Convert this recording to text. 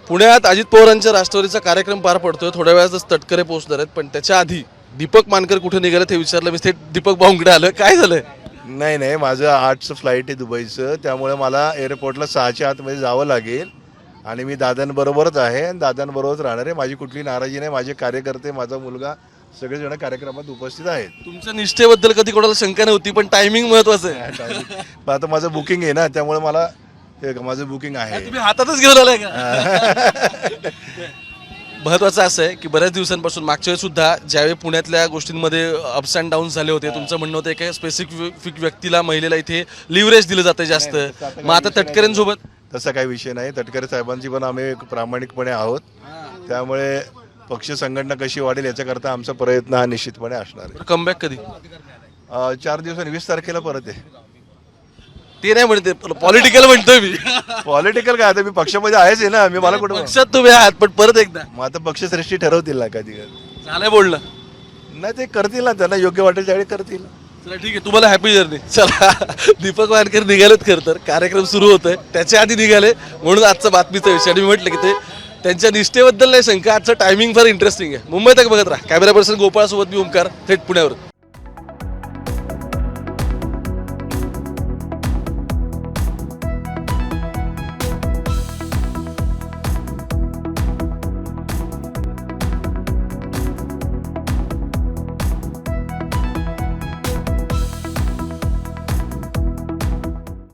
पुण्यात अजित पवारांच्या राष्ट्रवादीचा कार्यक्रम पार पडतोय. थोड्या वेळातच तटकरे पोहोचणार आहेत, पण त्याच्या आधी दीपक मानकर कुठे निघाले ते विचारलं. मी थेट दीपक भाऊंकडे आलं. काय झालंय? नाही माझं 8चं फ्लाईट आहे दुबईचं, त्यामुळे मला एअरपोर्टला 6च्या आतमध्ये जावं लागेल आणि मी दादांबरोबरच आहे आणि दादांबरोबरच राहणार आहे. माझी कुठली नाराजी नाही. माझे कार्यकर्ते, माझा मुलगा सगळेजण कार्यक्रमात उपस्थित आहेत. तुमच्या निष्ठेबद्दल कधी कोणाला शंका नव्हती, पण टायमिंग महत्वाचं आहे. पण आता माझं बुकिंग आहे ना, त्यामुळे मला माझं बुकिंग आहे. तुम्ही हातातच घेऊन आलाय का? महत्वाचं असं आहे की बऱ्याच दिवसांपासून मागच्या वेळेस सुद्धा ज्यावेळी पुण्यातल्या गोष्टींमध्ये अप्स अँड डाऊन झाले होते, तुमचं म्हणणं होतं एका स्पेसिफिक व्यक्तीला, महिलेला इथे लिव्हरेज दिलं जातं जास्त. मग आता तटकरेंसोबत तसा काही विषय नाही. तटकरे साहेबांची पण आम्ही प्रामाणिकपणे आहोत, त्यामुळे पक्ष संघटना कशी वाढेल याच्याकरता आमचा प्रयत्न हा निश्चितपणे असणार आहे. कमबॅक कधी? 4 दिवसांनी 20 तारखेला परत आहे. ते नाही म्हणते, पॉलिटिकल म्हणतोय मी. पॉलिटिकल काय, आता मी पक्षामध्ये आहेच आहे ना. मला कुठं पक्षात तुम्ही आहात, पण परत एकदा मग आता पक्षश्रेष्ठी ठरवतील ना कधी झालंय बोलणं. नाही, ते करतील ना, त्यांना योग्य वाटेल त्यावेळी करतील. चला ठीक आहे, तुम्हाला हॅपी जर्नी. चला, दीपक वानकर निघालेत. खरं तर कार्यक्रम सुरू होतोय, त्याच्या आधी निघाले, म्हणून आजचा बातमीचा विषय. आणि मी म्हटलं की ते त्यांच्या निष्ठेबद्दल नाही शंका. आजचं टायमिंग फार इंटरेस्टिंग आहे. मुंबई तक बघत राहा. कॅमेरा पर्सन गोपाळ सोबत मी ओमकार, थेट पुण्यावर.